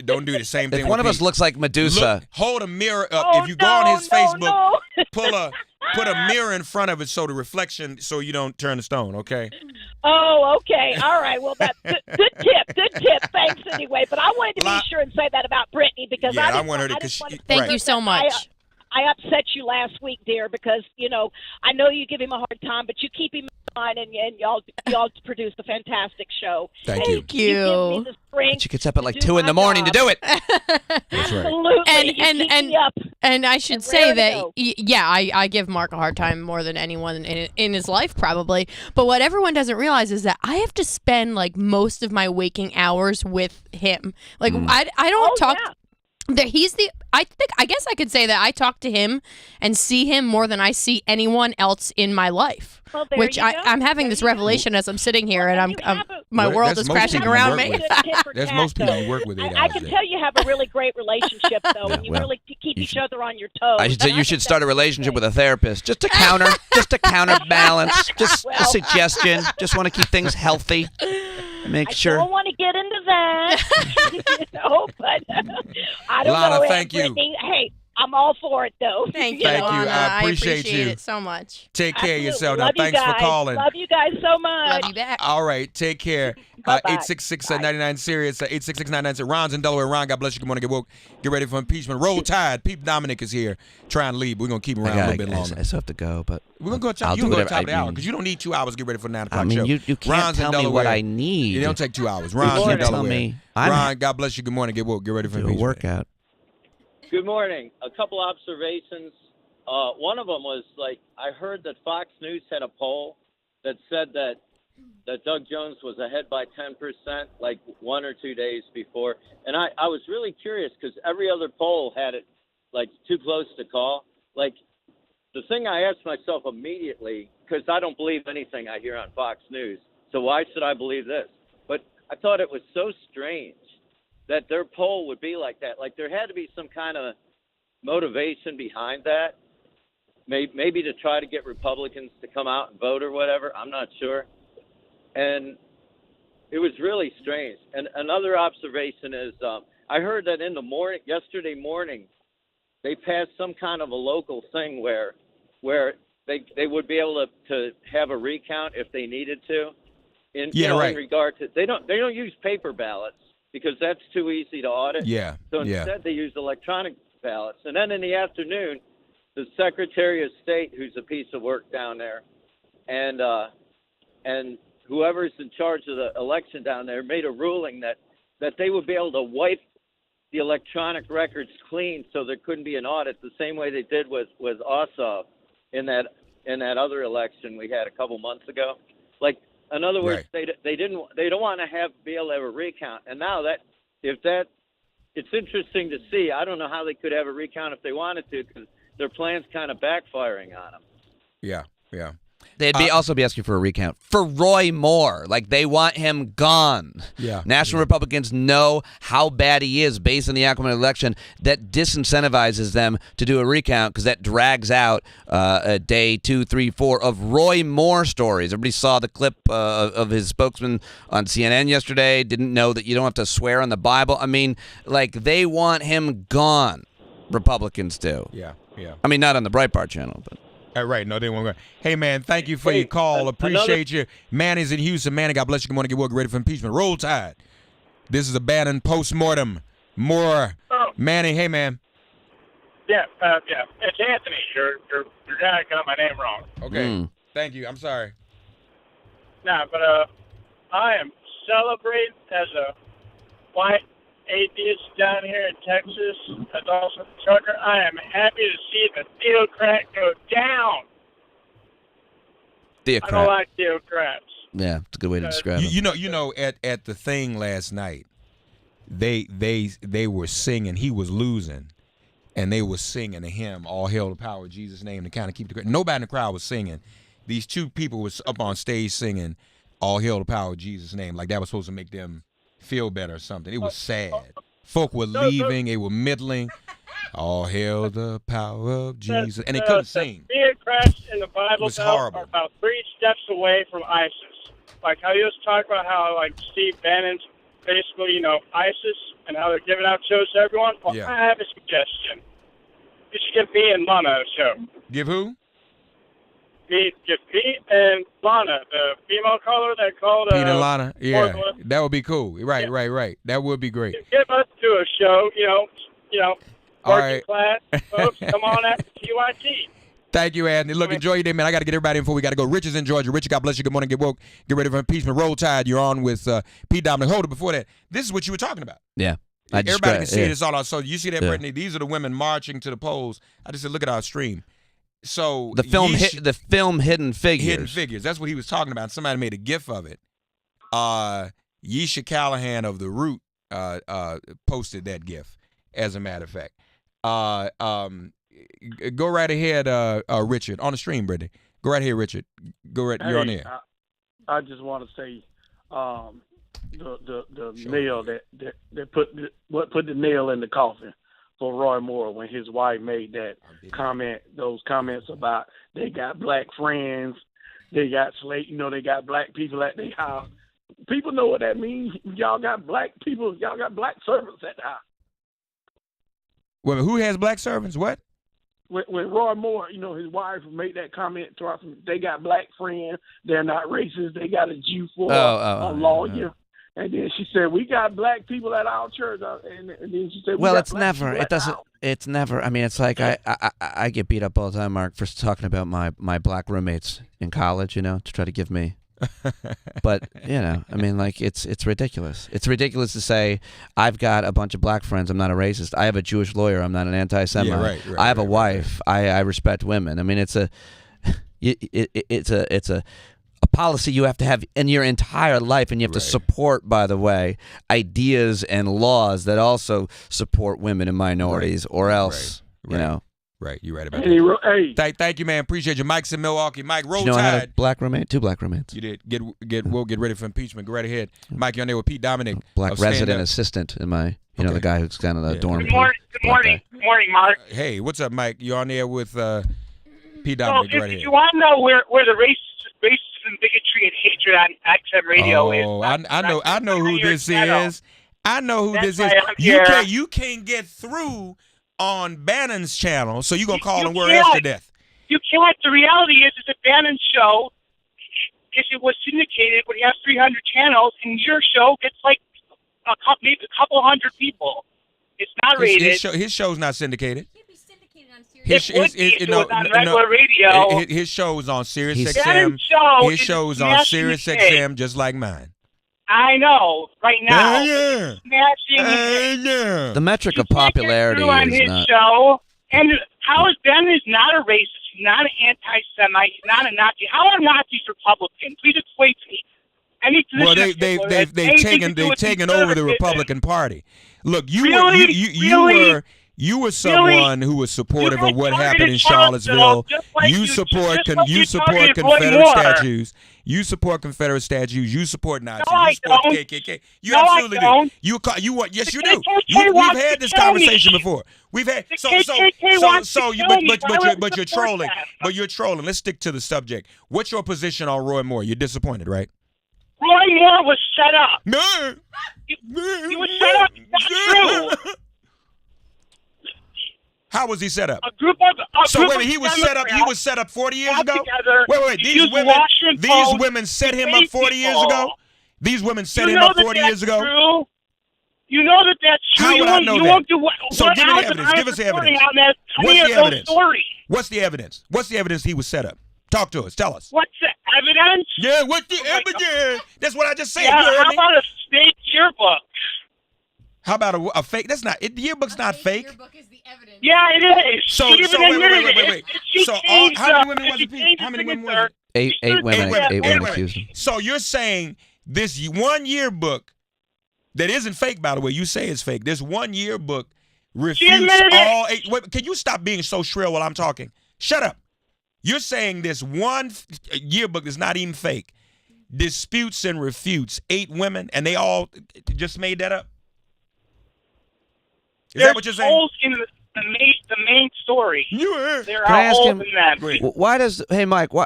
Don't do the same thing. If one with of us Pete. looks like Medusa, Look, hold a mirror up. Oh, If you go on his no, Facebook, no. put a mirror in front of it so the reflection, so you don't turn to stone. Okay. Oh, okay. All right. Well, that's good tip. Good tip. Thanks anyway. But I wanted to be sure and say that about Brittany because Yeah, I didn't want her to- I didn't 'cause want she- to Thank right. you so much. I upset you last week, dear, because I know you give him a hard time, but you keep him in mind, and y'all produce a fantastic show. Thank you. Thank You give me you. the strength. she gets up at like to do 2 in the my morning to job. do it. That's right. Absolutely. And- You and- keep and- me up. And I should And say rare to that, go. I give Mark a hard time more than anyone in his life, probably. But what everyone doesn't realize is that I have to spend like most of my waking hours with him. Like I don't talk. Yeah. That I guess I could say that I talk to him and see him more than I see anyone else in my life. Well, there Which you go. I'm having There this you go. revelation as I'm sitting here, and you have my Well, world that's is most crashing people you around work me. with. There's most people you work with 8 I hours can a day. tell you have a really great relationship, though, and you well, really keep you each should- other on your toes. I should say And you I should think start a that's relationship great. with a therapist, just to counterbalance, just a Well. suggestion. Just want to keep things healthy. Make I sure. don't want to get into that, but I don't Lana, know. thank you. Brittany, hey, I'm all for it, though. Thank you, Thank you. Lana. I appreciate you. it so much. Take care of Absolutely. yourself. Now, Love you thanks for guys. calling. Love you guys so much. Love you back. All right, take care. Bye-bye. 866-99-SIRIUS, 866-99-SIRIUS. Ron's in Delaware. Ron, God bless you. Good morning. Get woke. Get ready for impeachment. Roll Tide. Pete Dominic is here trying to leave. We're going to keep him around a little bit longer. I still have to go, but We're going to go I'll you do can go whatever. top of the I hour mean- because you don't need 2 hours to get ready for the 9 o'clock I mean, show. you can't Ron's in tell me what Delaware. I need. It don't take 2 hours. You Ron's in can't tell Delaware. me. I'm Ron, God bless you. Good morning. Get woke. Get ready for do a impeachment. workout. Good morning. A couple observations. One of them was like I heard that Fox News had a poll that said that Doug Jones was ahead by 10% like 1 or 2 days before, and I was really curious because every other poll had it like too close to call. Like the thing I asked myself immediately, because I don't believe anything I hear on Fox News, so why should I believe this? But I thought it was so strange that their poll would be like that. Like there had to be some kind of motivation behind that. Maybe to try to get Republicans to come out and vote or whatever. I'm not sure. And it was really strange. And another observation is I heard that in the morning, yesterday morning, they passed some kind of a local thing where they would be able to have a recount if they needed to. In regard to they don't use paper ballots because that's too easy to audit. Yeah. So instead they use electronic ballots. And then in the afternoon, the Secretary of State, who's a piece of work down there, and whoever's in charge of the election down there made a ruling that they would be able to wipe the electronic records clean so there couldn't be an audit the same way they did with Ossoff in that other election we had a couple months ago. Like, in other words, they don't want to be able to have a recount. And now it's interesting to see. I don't know how they could have a recount if they wanted to because their plan's kind of backfiring on them. Yeah. They'd also be asking for a recount for Roy Moore. Like, they want him gone. Yeah. National Republicans know how bad he is based on the outcome of the election. That disincentivizes them to do a recount because that drags out a day 2, 3, 4 of Roy Moore stories. Everybody saw the clip of his spokesman on CNN yesterday. Didn't know that you don't have to swear on the Bible. I mean, like, they want him gone. Republicans do. Yeah. I mean, not on the Breitbart channel, but. Right, no, they won't go. Hey, man, thank you for your call. Appreciate you. Manny's in Houston. Manny, God bless you. Good morning. Get woke. Get ready for impeachment. Roll Tide. This is a Bannon postmortem. More. Manny, hey, man. Yeah. It's Anthony. Your guy got my name wrong. Okay. Thank you. I'm sorry. Nah, but I am celebrating as a white atheist down here in Texas, that's also a trucker. I am happy to see the theocrat go down. I Theocrat. don't like theocrats. Yeah, it's a good way to describe it. You know, at the thing last night, they were singing. He was losing, and they were singing a hymn, "All Hail the Power of Jesus' Name," to kind of keep the crowd. Nobody in the crowd was singing. These two people was up on stage singing, "All Hail the Power of Jesus' Name," like that was supposed to make them feel better or something. It was sad. Folk were leaving. They were middling. All hail the power of Jesus, and they couldn't sing. The theocrats in the Bible was horrible. are about 3 steps away from ISIS. Like how you just talk about how like Steve Bannon's basically, you know, ISIS and how they're giving out shows to everyone. Well, Yeah. I have a suggestion. You should give me and Lana a show. Give who? Give Pete and Lana, the female caller that called. Pete and Lana. Yeah, Portland. that would be cool. Right. That would be great. Give us to a show. You know, All working class folks. Come on at TYT. Thank you, Anthony. Look, enjoy your day, man. I got to get everybody in before we got to go. Rich is in Georgia. Richard, God bless you. Good morning. Get woke. Get ready for impeachment. Roll Tide. You're on with Pete Dominic. Hold it before that. This is what you were talking about. Yeah. Everybody can see it. It's all out. So you see that, Yeah. Brittany? These are the women marching to the polls. I just said, look at our stream. So The film Hidden Figures. Hidden Figures. That's what he was talking about. Somebody made a gif of it. Yesha Callahan of The Root posted that gif, as a matter of fact. Go right ahead, Richard. On the stream, Brittany. Go right ahead, Richard. Go right. You're on there. I just want to say, the nail that put the nail in the coffin for Roy Moore when his wife made that comment, those comments about they got black friends, they got they got black people at their house. People know what that means. Y'all got black people. Y'all got black servants at the house. Well, who has black servants? What? When Roy Moore, his wife made that comment to us, they got black friends. They're not racist. They got a Jew for a lawyer. And then she said, "We got black people at our church." And then she said, Well, it's never. It doesn't. It's never. I mean, it's like I get beat up all the time, Mark, for talking about my black roommates in college. To try to give me. But I mean, like it's ridiculous. It's ridiculous to say I've got a bunch of black friends. I'm not a racist. I have a Jewish lawyer. I'm not an anti-Semite. Yeah, right, I have a wife. I respect women. I mean, it's a policy you have to have in your entire life, and you have to support, by the way, ideas and laws that also support women and minorities, or else, Right, you're right about that. Hey. Thank you, man. Appreciate you. Mike's in Milwaukee. Mike, roll I had a Tide. black roommate, 2 black roommates. You did. Get ready for impeachment. Go right ahead. Mike, you're on there with Pete Dominic. Black of Stand resident Up. assistant in my, the guy who's kind of the dorm. Good morning, Mark. Hey, what's up, Mike? You're on there with Pete So Dominic. Go right if ahead. you want to know where the racism, bigotry, and hatred on XM Radio is, Oh, I know who this is. I know who That's this is. why I'm here. You can't get through on Bannon's channel, so you're going to call and worry us to death. You can't. The reality is a Bannon show, if it was syndicated, would have 300 channels, and your show gets like maybe a couple hundred people. It's not rated. His show's not syndicated. It would be if it was on regular radio. His show is on Sirius His XM. show His is show's on nationally Sirius paid. XM, just like mine. I know, right now. Yeah. Smashing The metric of popularity through on is his not. show. And how is Bannon is not a racist. He's not an anti-Semite. He's not a Nazi. How are Nazis Republicans? Please explain to me. Any Well, position they've of Hitler has anything to do with taken over the conservatism. Republican Party. Look, you Really? were someone who was supportive of what happened in Charlottesville. You support Confederate statues. You support Confederate statues. You support Nazis. No, I you support don't. KKK. You No, I absolutely don't. do. Yes, you The do. KKK We've wants had to this kill conversation me. before. We've had The KKK wants to kill me. I wouldn't but you're support trolling. that. But you're trolling. Let's stick to the subject. What's your position on Roy Moore? You're disappointed, right? Roy Moore was set up. No. He was set up. It's not true. How was he set up? A group of He was set up. He was set up 40 years ago. Together, Wait. These women set him up 40 years ago. These women set him up 40 years ago. True. You know that that's true. How would I know that? Won't do what, So what give me the else evidence. am I Give us the reporting evidence. on that What's any the of those evidence? stories? What's the evidence? What's the evidence he was set up? Talk to us. Tell us. What's the evidence? Yeah, what's the evidence? That's what I just said. Yeah, You heard how me? about a state yearbook? How about a fake? That's not it. The yearbook's not fake. Yeah, it is. So She even admitted wait. it. She So changed, how many women was she it? Pete? changed How many the women was signature. it? Eight women Wait. accused him. So you're saying this one yearbook that isn't fake, by the way, you say it's fake. This one yearbook refutes all 8. Wait, can you stop being so shrill while I'm talking? Shut up. You're saying this one yearbook that's not even fake disputes and refutes 8 women, and they all just made that up? Is that what you're saying? Holes in the main story. There Can are I ask holes him? in that. Why does? Hey, Mike. Why?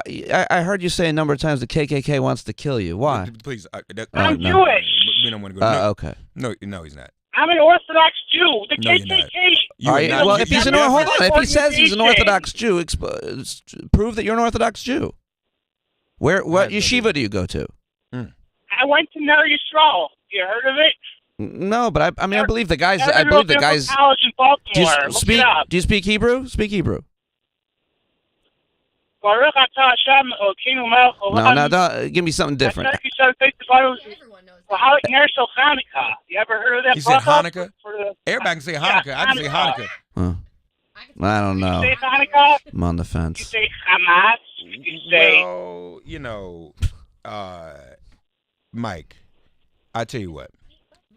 I heard you say a number of times the KKK wants to kill you. Why? Please. I'm no. Jewish. We don't want to go. Okay. No, he's not. I'm an Orthodox Jew. The No, you're not. KKK. Are you, well, if he's hold on. If he says he's an Orthodox Jew, prove that you're an Orthodox Jew. What yeshiva do you go to? I went to Ner Yisrael. You heard of it? No, but I mean, I believe the guys. I Never believe the been guys. from college in Baltimore. Look it up. Do you speak Hebrew? Speak Hebrew. Baruch atah Hashem Elokeinu melech haolam. No, don't, give me something different. Ner Shel Hanukkah. You ever heard of that? He said bracha? Hanukkah. Everybody can say Hanukkah. I can say Hanukkah. Huh. I don't know. You say Hanukkah. I'm on the You fence. say Hamas. You say. Well, Mike, I tell you what.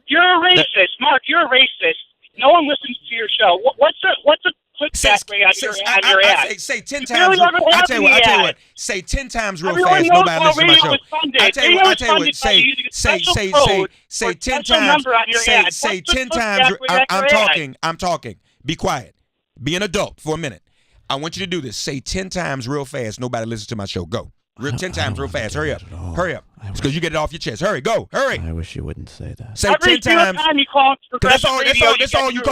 You're a racist, Mark. You're a racist. No one listens to your show. What's a clickback rate on your ad? Say 10 You times. barely ever I have tell you any what. ads. Say 10 times real Everyone fast. knows Nobody how listens to my radio show. is funded. I tell you Radio what. is funded by using a special code Say or 10 special times. number on your ad. Say What's the 10 clickback times. rate on I'm your ad? talking. I'm talking. Be quiet. Be an adult for a minute. I want you to do this. Say 10 times real fast. Nobody listens to my show. Go. 10 times real fast. Hurry up. Hurry up. It's because you get it off your chest. Hurry. Go. Hurry. I wish you wouldn't say that. Say Every 10 times. time you call That's all you call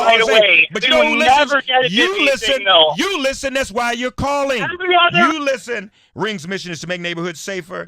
right and say. away. But you know who never listens? get a You busy listen. signal. You listen. That's why you're calling. Every other- You listen. Ring's mission is to make neighborhoods safer.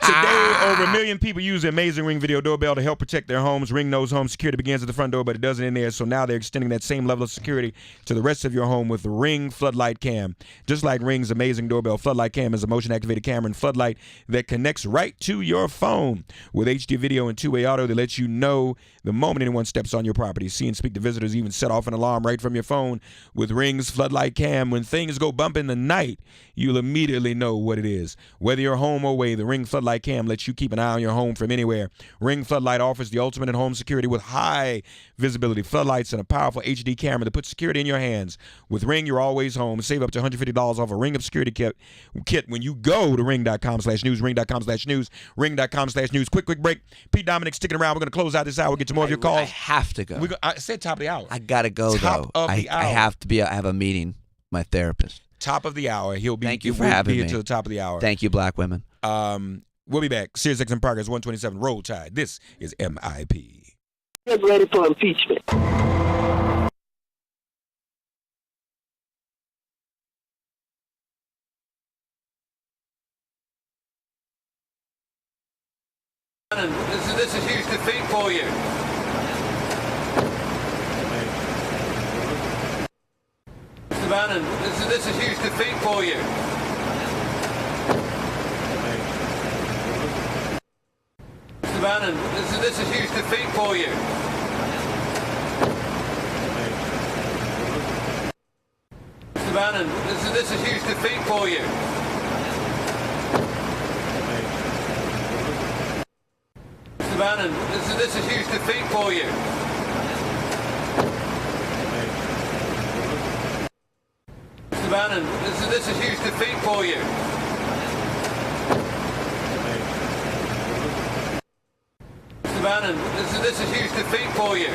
Today, over 1 million people use the amazing Ring video doorbell to help protect their homes. Ring knows home security begins at the front door, but it doesn't end there. So now they're extending that same level of security to the rest of your home with the Ring Floodlight Cam. Just like Ring's amazing doorbell, Floodlight Cam is a motion-activated camera and floodlight that connects right to your phone. With HD video and two-way auto that lets you know the moment anyone steps on your property. See and speak to visitors, even set off an alarm right from your phone. With Ring's Floodlight Cam, when things go bump in the night, you'll immediately know what it is. Whether you're home or away, the Ring Floodlight Cam lets you keep an eye on your home from anywhere. Ring Floodlight offers the ultimate in home security with high visibility floodlights and a powerful HD camera that puts security in your hands. With Ring, you're always home. Save up to $150 off a Ring of Security kit when you go to ring.com/news, ring.com/news, ring.com/news. Quick break. Pete Dominic sticking around. We're going to close out this hour. Get to more of your calls. I have to go. I said top of the hour. I gotta go Top though. of the hour. I have to be. I have a meeting. My therapist. Top of the hour. He'll be. Thank you for we'll having be me. until the top of the hour. Thank you, black women. We'll be back. Sirius XM Progress 127. Roll Tide. This is MIP. Get ready for impeachment. This is a huge defeat for you. Mr. Bannon, this is a huge defeat for you. Mr. Bannon, this is a huge defeat for you. Mr. Bannon, this is a huge defeat for you. Mr. Bannon, this is a huge defeat for you. Mr. Bannon, this is a huge defeat for you. Mr. Bannon, this is a huge defeat for you.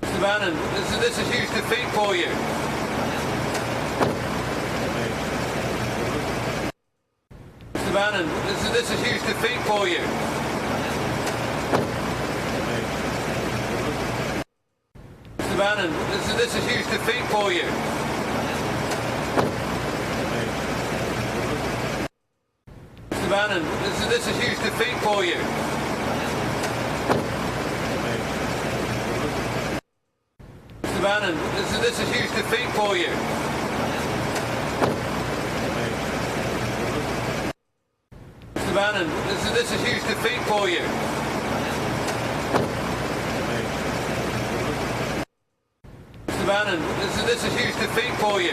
Mr. Bannon, this is a huge defeat for you. Mr. Bannon, this is a huge defeat for you. Mr. Bannon, this is a huge defeat for you. Mr. Bannon, this is a huge defeat for you. Mr. Bannon, this is a huge defeat for you. Mr. Bannon, this is huge defeat for you. Mr. Bannon, this is huge defeat for you.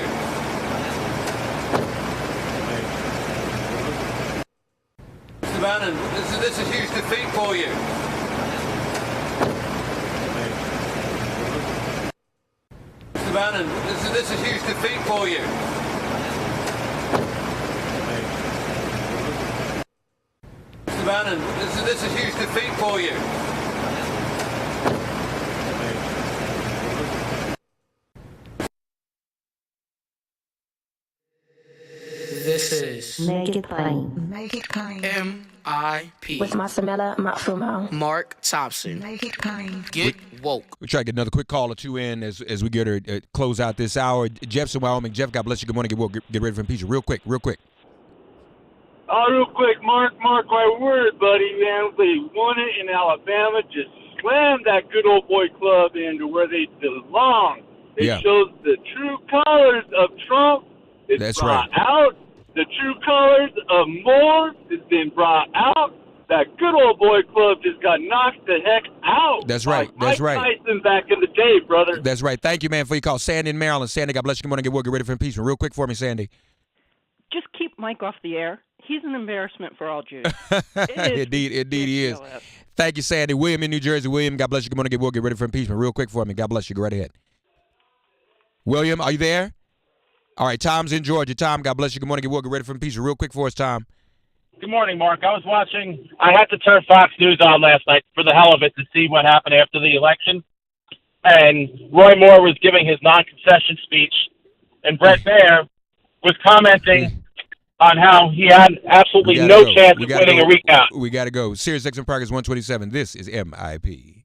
Mr. Bannon, this is huge defeat for you. Mr. Bannon, this is huge defeat for you. Mr. Bannon, this is huge defeat for you. This is Make it plain. Make It Plain. M.I.P. With Masamela Matfumo. Mark Thompson. Make It Plain. Get woke. We'll try to get another quick call or two in as we get her close out this hour. Jeff's in Wyoming. Jeff, God bless you. Good morning. Get woke. Get ready for impeachment. Real quick. Real quick, Mark my word, buddy, man. They won it in Alabama. Just slammed that good old boy club into where they belong. It shows the true colors of Trump. It's brought out. The true colors of Moore has been brought out. That good old boy club just got knocked the heck out. That's right. Like Mike Tyson back in the day, brother. That's right. Thank you, man, for your call. Sandy in Maryland. Sandy, God bless you. Good morning. Get woke. Get ready for impeachment. Real quick for me, Sandy. Just keep Mike off the air. He's an embarrassment for all Jews. Indeed he is. Thank you, Sandy. William in New Jersey. William, God bless you. Good morning. Get woke. Get ready for impeachment. Real quick for me. God bless you. Go right ahead. William, are you there? All right, Tom's in Georgia. Tom, God bless you. Good morning. Get woke. Get ready for impeachment. Real quick for us, Tom. Good morning, Mark. I had to turn Fox News on last night for the hell of it to see what happened after the election. And Roy Moore was giving his non-concession speech, and Brett Baer was commenting on how he had absolutely no chance of winning a recount. We got to go. Sirius XM Progress 127. This is MIP.